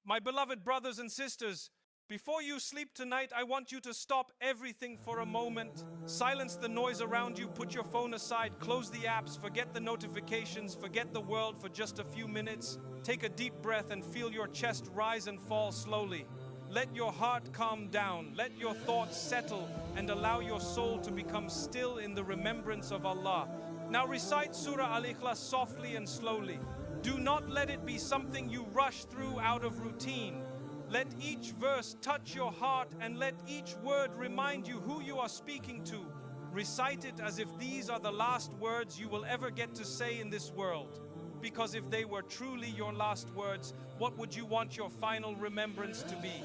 My beloved brothers and sisters, before you sleep tonight, I want you to stop everything for a moment. Silence the noise around you, put your phone aside, close the apps, forget the notifications, forget the world for just a few minutes. Take a deep breath and feel your chest rise and fall slowly. Let your heart calm down, let your thoughts settle, and allow your soul to become still in the remembrance of Allah. Now recite Surah Al-Ikhlas softly and slowly. Do not let it be something you rush through out of routine. Let each verse touch your heart and let each word remind you who you are speaking to. Recite it as if these are the last words you will ever get to say in this world. Because if they were truly your last words, what would you want your final remembrance to be?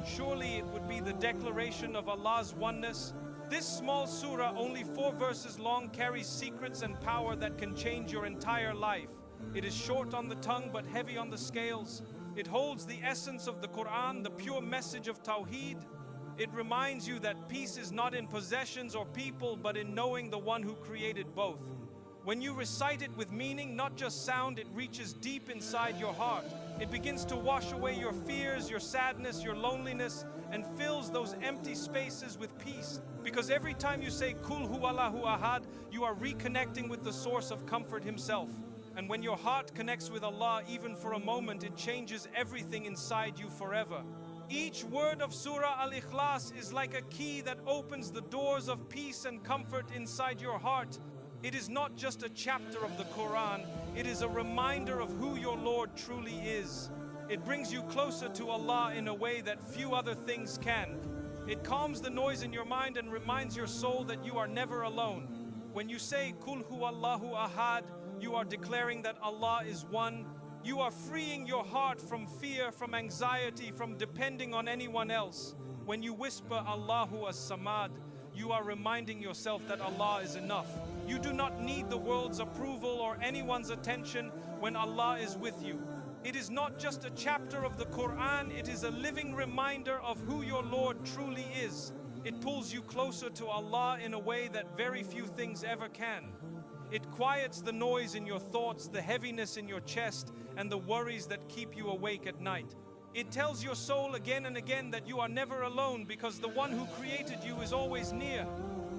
Surely it would be the declaration of Allah's oneness. This small surah, only 4 verses long, carries secrets and power that can change your entire life. It is short on the tongue but heavy on the scales. It holds the essence of the Quran, the pure message of Tawheed. It reminds you that peace is not in possessions or people, but in knowing the one who created both. When you recite it with meaning, not just sound, it reaches deep inside your heart. It begins to wash away your fears, your sadness, your loneliness, and fills those empty spaces with peace. Because every time you say Kul Huwallahu Ahad, you are reconnecting with the source of comfort Himself. And when your heart connects with Allah, even for a moment, it changes everything inside you forever. Each word of Surah Al-Ikhlas is like a key that opens the doors of peace and comfort inside your heart. It is not just a chapter of the Quran, it is a reminder of who your Lord truly is. It brings you closer to Allah in a way that few other things can. It calms the noise in your mind and reminds your soul that you are never alone. When you say Kul Huwallahu Ahad, you are declaring that Allah is one. You are freeing your heart from fear, from anxiety, from depending on anyone else. When you whisper Allahu As-Samad, you are reminding yourself that Allah is enough. You do not need the world's approval or anyone's attention when Allah is with you. It is not just a chapter of the Quran, it is a living reminder of who your Lord truly is. It pulls you closer to Allah in a way that very few things ever can. It quiets the noise in your thoughts, the heaviness in your chest, and the worries that keep you awake at night. It tells your soul again and again that you are never alone because the one who created you is always near.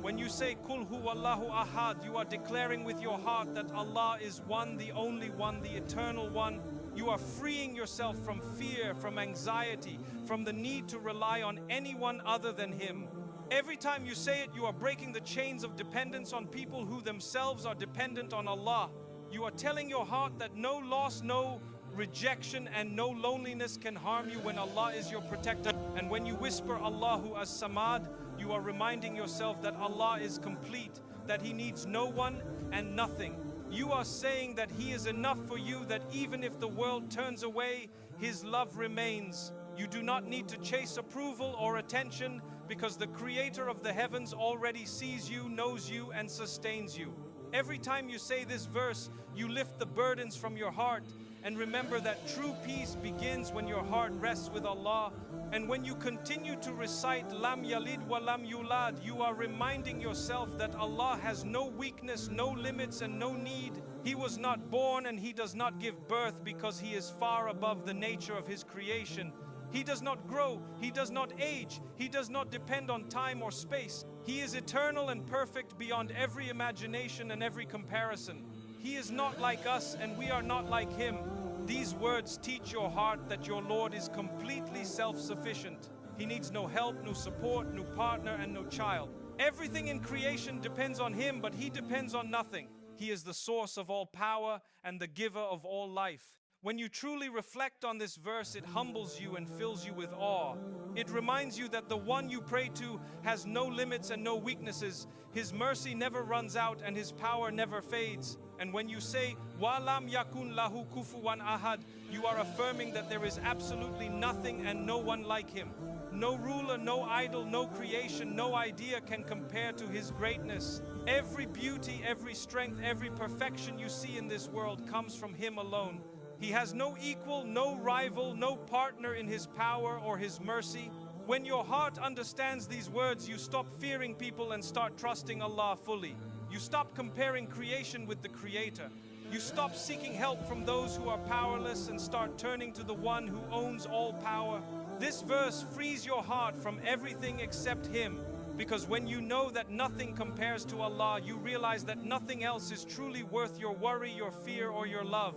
When you say Kul Huwallahu Ahad, you are declaring with your heart that Allah is one, the only one, the eternal one. You are freeing yourself from fear, from anxiety, from the need to rely on anyone other than Him. Every time you say it, you are breaking the chains of dependence on people who themselves are dependent on Allah. You are telling your heart that no loss, no rejection, and no loneliness can harm you when Allah is your protector. And when you whisper Allahu As-Samad, you are reminding yourself that Allah is complete, that He needs no one and nothing. You are saying that He is enough for you, that even if the world turns away, His love remains. You do not need to chase approval or attention because the Creator of the heavens already sees you, knows you, and sustains you. Every time you say this verse, you lift the burdens from your heart and remember that true peace begins when your heart rests with Allah. And when you continue to recite Lam Yalid wa Lam Yulad, you are reminding yourself that Allah has no weakness, no limits, and no need. He was not born and He does not give birth because He is far above the nature of His creation. He does not grow, He does not age, He does not depend on time or space. He is eternal and perfect beyond every imagination and every comparison. He is not like us and we are not like Him. These words teach your heart that your Lord is completely self-sufficient. He needs no help, no support, no partner, and no child. Everything in creation depends on Him, but He depends on nothing. He is the source of all power and the giver of all life. When you truly reflect on this verse, it humbles you and fills you with awe. It reminds you that the one you pray to has no limits and no weaknesses. His mercy never runs out and His power never fades. And when you say, Walam yakun lahu kufuwan ahad, you are affirming that there is absolutely nothing and no one like Him. No ruler, no idol, no creation, no idea can compare to His greatness. Every beauty, every strength, every perfection you see in this world comes from Him alone. He has no equal, no rival, no partner in His power or His mercy. When your heart understands these words, you stop fearing people and start trusting Allah fully. You stop comparing creation with the Creator. You stop seeking help from those who are powerless and start turning to the one who owns all power. This verse frees your heart from everything except Him, because when you know that nothing compares to Allah, you realize that nothing else is truly worth your worry, your fear, or your love.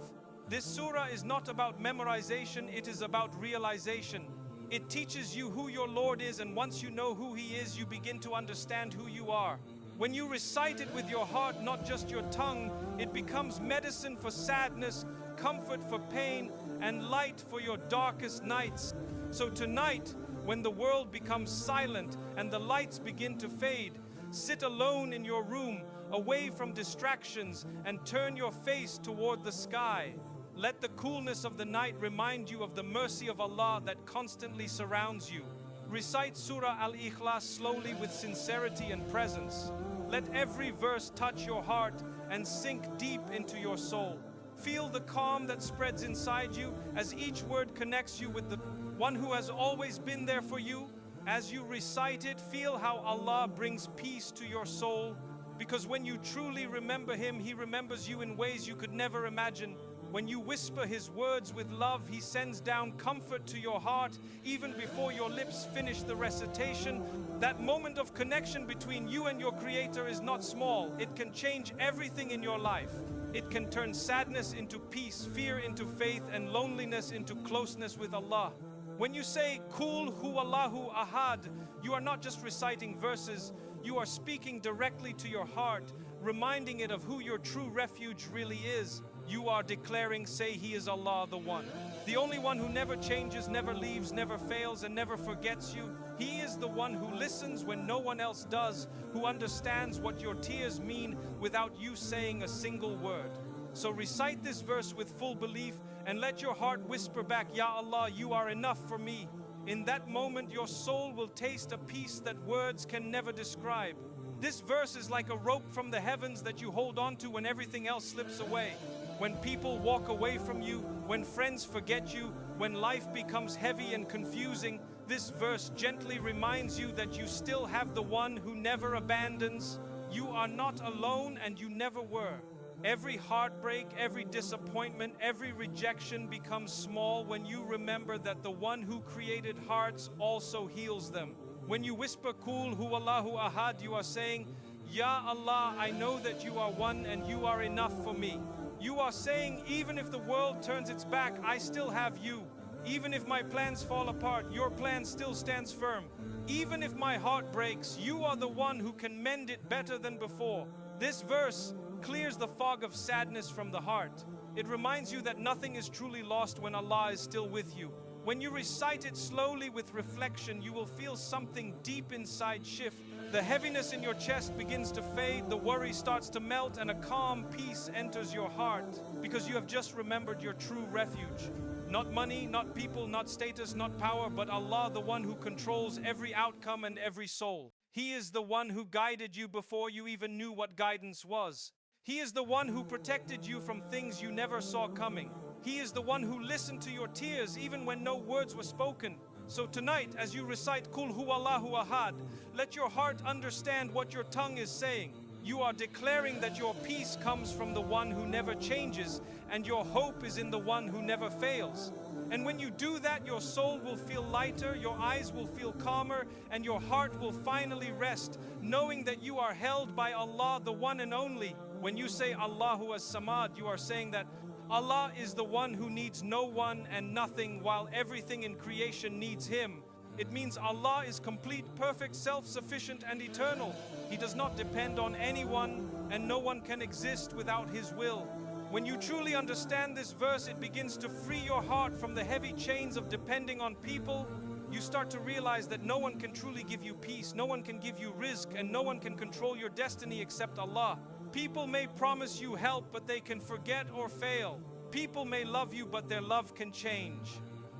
This surah is not about memorization, it is about realization. It teaches you who your Lord is, and once you know who He is, you begin to understand who you are. When you recite it with your heart, not just your tongue, it becomes medicine for sadness, comfort for pain, and light for your darkest nights. So tonight, when the world becomes silent and the lights begin to fade, sit alone in your room, away from distractions, and turn your face toward the sky. Let the coolness of the night remind you of the mercy of Allah that constantly surrounds you. Recite Surah Al-Ikhlas slowly with sincerity and presence. Let every verse touch your heart and sink deep into your soul. Feel the calm that spreads inside you as each word connects you with the one who has always been there for you. As you recite it, feel how Allah brings peace to your soul, because when you truly remember Him, He remembers you in ways you could never imagine. When you whisper His words with love, He sends down comfort to your heart even before your lips finish the recitation. That moment of connection between you and your Creator is not small. It can change everything in your life. It can turn sadness into peace, fear into faith, and loneliness into closeness with Allah. When you say, Kul huwallahu ahad, you are not just reciting verses, you are speaking directly to your heart, reminding it of who your true refuge really is. You are declaring, say, He is Allah the One, the only one who never changes, never leaves, never fails, and never forgets you. He is the one who listens when no one else does, who understands what your tears mean without you saying a single word. So recite this verse with full belief and let your heart whisper back, Ya Allah, you are enough for me. In that moment, your soul will taste a peace that words can never describe. This verse is like a rope from the heavens that you hold on to when everything else slips away. When people walk away from you, when friends forget you, when life becomes heavy and confusing, this verse gently reminds you that you still have the one who never abandons. You are not alone, and you never were. Every heartbreak, every disappointment, every rejection becomes small when you remember that the one who created hearts also heals them. When you whisper Kul huwallahu ahad, you are saying, Ya Allah, I know that you are one and you are enough for me. You are saying, even if the world turns its back, I still have you. Even if my plans fall apart, your plan still stands firm. Even if my heart breaks, you are the one who can mend it better than before. This verse clears the fog of sadness from the heart. It reminds you that nothing is truly lost when Allah is still with you. When you recite it slowly with reflection, you will feel something deep inside shift. The heaviness in your chest begins to fade, the worry starts to melt, and a calm peace enters your heart because you have just remembered your true refuge. Not money, not people, not status, not power, but Allah, the one who controls every outcome and every soul. He is the one who guided you before you even knew what guidance was. He is the one who protected you from things you never saw coming. He is the one who listened to your tears even when no words were spoken. So tonight, as you recite Kul huwallahu ahad, let your heart understand what your tongue is saying. You are declaring that your peace comes from the one who never changes, and your hope is in the one who never fails. And when you do that, your soul will feel lighter, your eyes will feel calmer, and your heart will finally rest, knowing that you are held by Allah, the one and only. When you say Allahu as-Samad, you are saying that Allah is the one who needs no one and nothing, while everything in creation needs Him. It means Allah is complete, perfect, self-sufficient, and eternal. He does not depend on anyone, and no one can exist without His will. When you truly understand this verse, it begins to free your heart from the heavy chains of depending on people. You start to realize that no one can truly give you peace, no one can give you rizq, and no one can control your destiny except Allah. People may promise you help, but they can forget or fail. People may love you, but their love can change.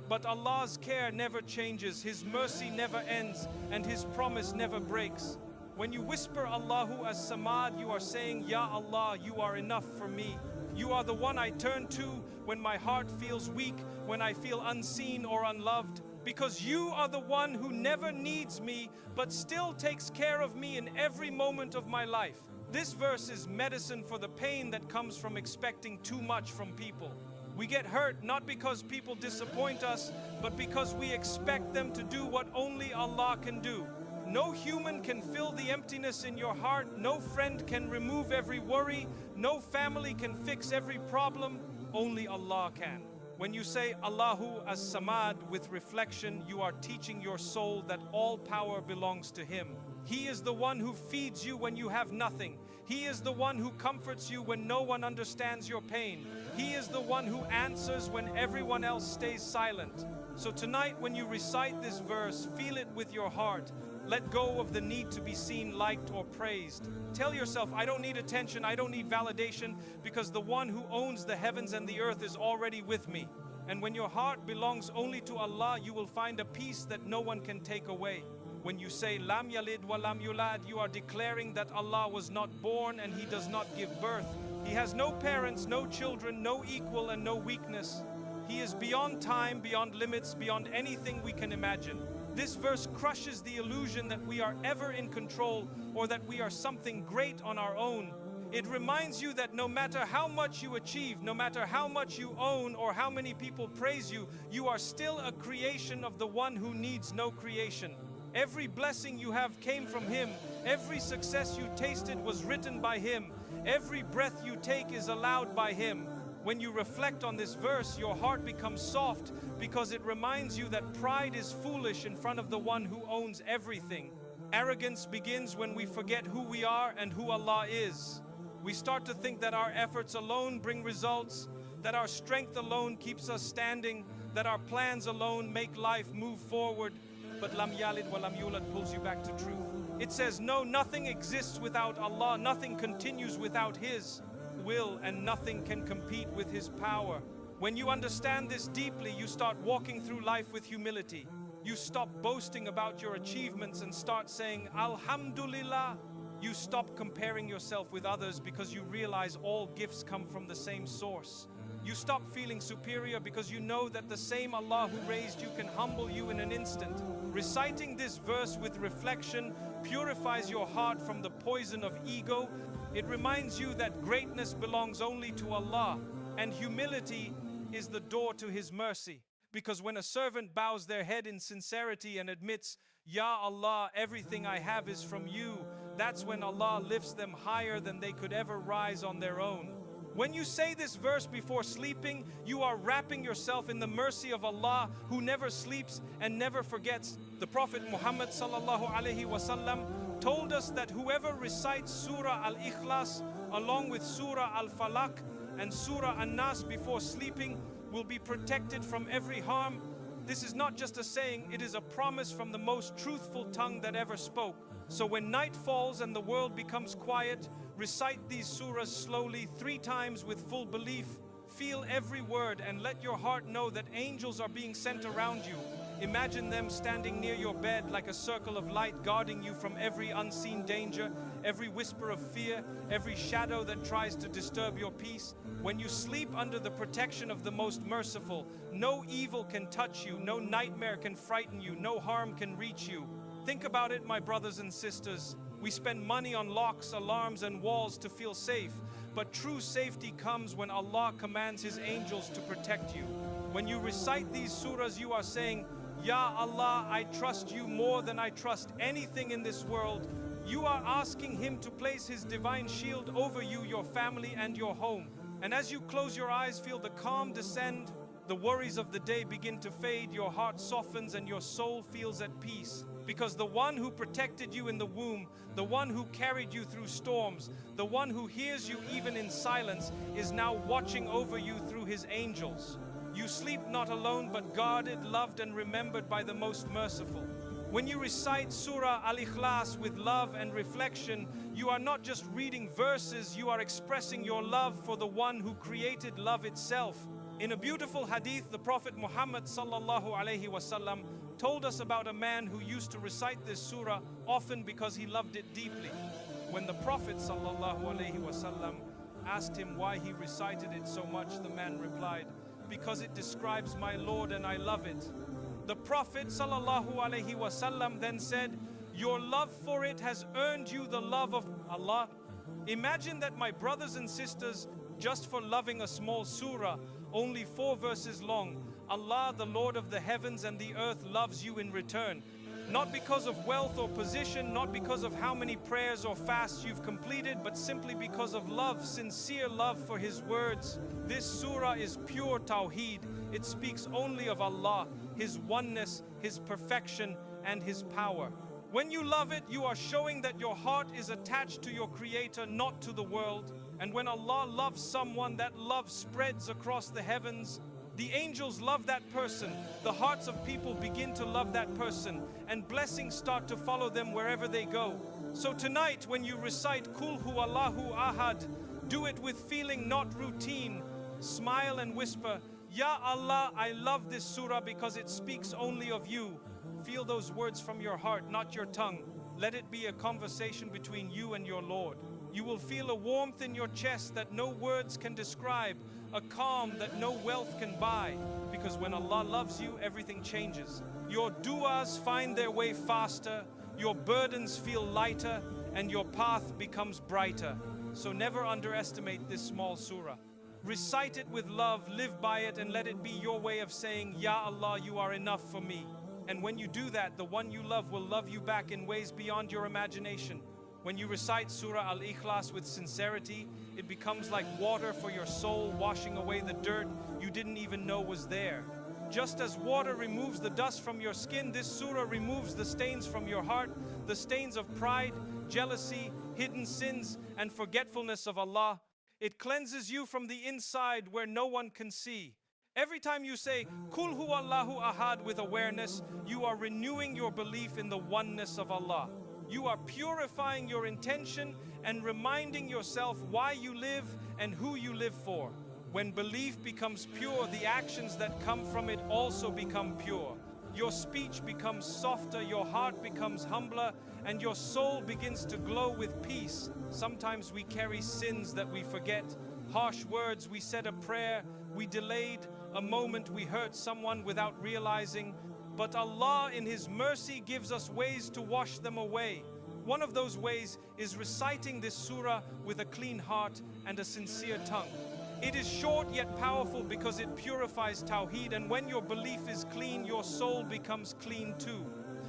But Allah's care never changes, His mercy never ends, and His promise never breaks. When you whisper Allahu as-Samad, you are saying, Ya Allah, you are enough for me. You are the one I turn to when my heart feels weak, when I feel unseen or unloved. Because you are the one who never needs me, but still takes care of me in every moment of my life. This verse is medicine for the pain that comes from expecting too much from people. We get hurt not because people disappoint us, but because we expect them to do what only Allah can do. No human can fill the emptiness in your heart. No friend can remove every worry. No family can fix every problem. Only Allah can. When you say Allahu as-Samad with reflection, you are teaching your soul that all power belongs to Him. He is the one who feeds you when you have nothing. He is the one who comforts you when no one understands your pain. He is the one who answers when everyone else stays silent. So tonight when you recite this verse, feel it with your heart. Let go of the need to be seen, liked, or praised. Tell yourself, I don't need attention, I don't need validation, because the one who owns the heavens and the earth is already with me. And when your heart belongs only to Allah, you will find a peace that no one can take away. When you say Lam Yalid wa Lam Yulad, you are declaring that Allah was not born and He does not give birth. He has no parents, no children, no equal, and no weakness. He is beyond time, beyond limits, beyond anything we can imagine. This verse crushes the illusion that we are ever in control or that we are something great on our own. It reminds you that no matter how much you achieve, no matter how much you own or how many people praise you, you are still a creation of the one who needs no creation. Every blessing you have came from Him. Every success you tasted was written by Him. Every breath you take is allowed by Him. When you reflect on this verse, your heart becomes soft because it reminds you that pride is foolish in front of the one who owns everything. Arrogance begins when we forget who we are and who Allah is. We start to think that our efforts alone bring results, that our strength alone keeps us standing, that our plans alone make life move forward. But Lam Yalid wa Lam Yulad pulls you back to truth. It says, no, nothing exists without Allah, nothing continues without His will, and nothing can compete with His power. When you understand this deeply, you start walking through life with humility. You stop boasting about your achievements and start saying, Alhamdulillah. You stop comparing yourself with others because you realize all gifts come from the same source. You stop feeling superior because you know that the same Allah who raised you can humble you in an instant. Reciting this verse with reflection purifies your heart from the poison of ego. It reminds you that greatness belongs only to Allah, and humility is the door to His mercy. Because when a servant bows their head in sincerity and admits, Ya Allah, everything I have is from you, that's when Allah lifts them higher than they could ever rise on their own. When you say this verse before sleeping, you are wrapping yourself in the mercy of Allah who never sleeps and never forgets. The Prophet Muhammad sallallahu alaihi wasallam told us that whoever recites Surah Al-Ikhlas along with Surah Al-Falaq and Surah An-Nas before sleeping will be protected from every harm. This is not just a saying, it is a promise from the most truthful tongue that ever spoke. So when night falls and the world becomes quiet, recite these surahs slowly 3 times with full belief. Feel every word and let your heart know that angels are being sent around you. Imagine them standing near your bed like a circle of light, guarding you from every unseen danger, every whisper of fear, every shadow that tries to disturb your peace. When you sleep under the protection of the Most Merciful, no evil can touch you, no nightmare can frighten you, no harm can reach you. Think about it, my brothers and sisters. We spend money on locks, alarms, and walls to feel safe. But true safety comes when Allah commands His angels to protect you. When you recite these surahs, you are saying, Ya Allah, I trust you more than I trust anything in this world. You are asking Him to place His divine shield over you, your family, and your home. And as you close your eyes, feel the calm descend. The worries of the day begin to fade. Your heart softens and your soul feels at peace. Because the one who protected you in the womb, the one who carried you through storms, the one who hears you even in silence, is now watching over you through His angels. You sleep not alone, but guarded, loved, and remembered by the Most Merciful. When you recite Surah Al-Ikhlas with love and reflection, you are not just reading verses, you are expressing your love for the one who created love itself. In a beautiful hadith, the Prophet Muhammad sallallahu alaihi wasallam told us about a man who used to recite this surah often because he loved it deeply. When the Prophet sallallahu alaihi wasallam asked him why he recited it so much, the man replied, because it describes my Lord and I love it. The Prophet sallallahu alaihi wasallam then said, your love for it has earned you the love of Allah. Imagine that, my brothers and sisters, just for loving a small surah, only 4 verses long, Allah, the Lord of the heavens and the earth, loves you in return. Not because of wealth or position, not because of how many prayers or fasts you've completed, but simply because of love, sincere love for His words. This surah is pure Tawheed. It speaks only of Allah, His oneness, His perfection, and His power. When you love it, you are showing that your heart is attached to your Creator, not to the world. And when Allah loves someone, that love spreads across the heavens. The angels love that person, the hearts of people begin to love that person, and blessings start to follow them wherever they go. So tonight, when you recite Kul Huwallahu Ahad, do it with feeling, not routine. Smile and whisper, Ya Allah, I love this surah because it speaks only of you. Feel those words from your heart, not your tongue. Let it be a conversation between you and your Lord. You will feel a warmth in your chest that no words can describe, a calm that no wealth can buy. Because when Allah loves you, everything changes. Your du'as find their way faster, your burdens feel lighter, and your path becomes brighter. So never underestimate this small surah. Recite it with love, live by it, and let it be your way of saying, Ya Allah, you are enough for me. And when you do that, the one you love will love you back in ways beyond your imagination. When you recite Surah Al-Ikhlas with sincerity, it becomes like water for your soul, washing away the dirt you didn't even know was there. Just as water removes the dust from your skin, this surah removes the stains from your heart, the stains of pride, jealousy, hidden sins, and forgetfulness of Allah. It cleanses you from the inside where no one can see. Every time you say Kul Huwallahu Ahad with awareness, you are renewing your belief in the oneness of Allah. You are purifying your intention and reminding yourself why you live and who you live for. When belief becomes pure, the actions that come from it also become pure. Your speech becomes softer, your heart becomes humbler, and your soul begins to glow with peace. Sometimes we carry sins that we forget, harsh words, we said a prayer, we delayed a moment, we hurt someone without realizing. But Allah in His mercy gives us ways to wash them away. One of those ways is reciting this surah with a clean heart and a sincere tongue. It is short yet powerful because it purifies Tawheed, and when your belief is clean, your soul becomes clean too.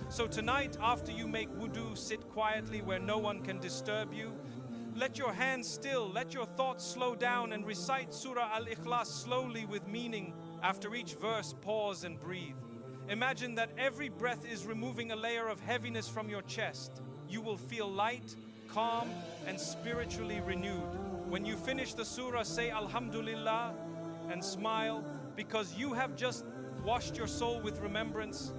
So tonight, after you make wudu, sit quietly where no one can disturb you. Let your hands still, let your thoughts slow down, and recite Surah Al-Ikhlas slowly with meaning. After each verse, pause and breathe. Imagine that every breath is removing a layer of heaviness from your chest. You will feel light, calm, and spiritually renewed. When you finish the surah, say Alhamdulillah and smile, because you have just washed your soul with remembrance.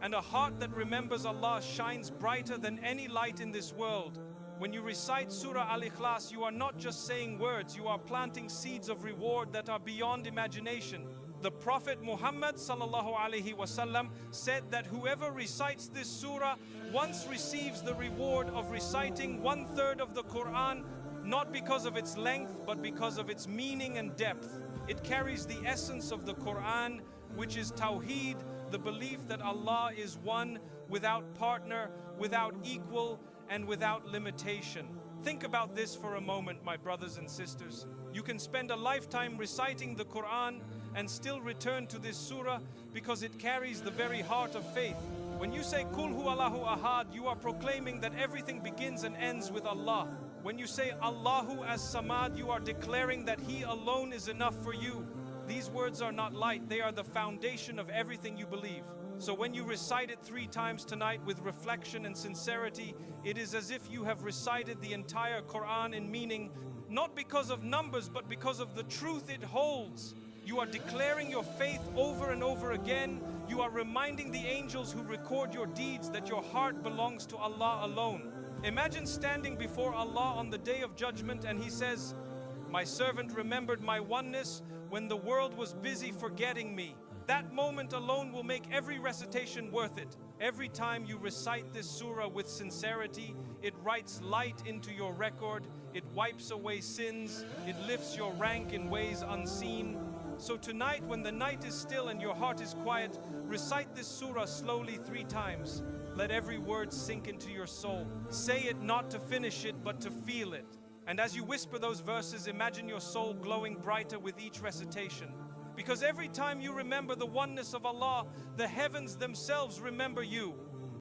And a heart that remembers Allah shines brighter than any light in this world. When you recite Surah Al-Ikhlas, you are not just saying words, you are planting seeds of reward that are beyond imagination. The Prophet Muhammad sallallahu alaihi wasallam said that whoever recites this surah once receives the reward of reciting 1/3 of the Quran, not because of its length, but because of its meaning and depth. It carries the essence of the Quran, which is Tawheed, the belief that Allah is one, without partner, without equal, and without limitation. Think about this for a moment, my brothers and sisters. You can spend a lifetime reciting the Quran and still return to this surah because it carries the very heart of faith. When you say Kul Huwallahu Ahad, you are proclaiming that everything begins and ends with Allah. When you say Allahu as Samad, you are declaring that He alone is enough for you. These words are not light, they are the foundation of everything you believe. So when you recite it 3 times tonight with reflection and sincerity, it is as if you have recited the entire Quran in meaning, not because of numbers, but because of the truth it holds. You are declaring your faith over and over again. You are reminding the angels who record your deeds that your heart belongs to Allah alone. Imagine standing before Allah on the day of judgment and He says, "My servant remembered my oneness when the world was busy forgetting me." That moment alone will make every recitation worth it. Every time you recite this surah with sincerity, it writes light into your record, it wipes away sins, it lifts your rank in ways unseen. So tonight, when the night is still and your heart is quiet, recite this surah slowly 3 times. Let every word sink into your soul. Say it not to finish it, but to feel it. And as you whisper those verses, imagine your soul glowing brighter with each recitation. Because every time you remember the oneness of Allah, the heavens themselves remember you.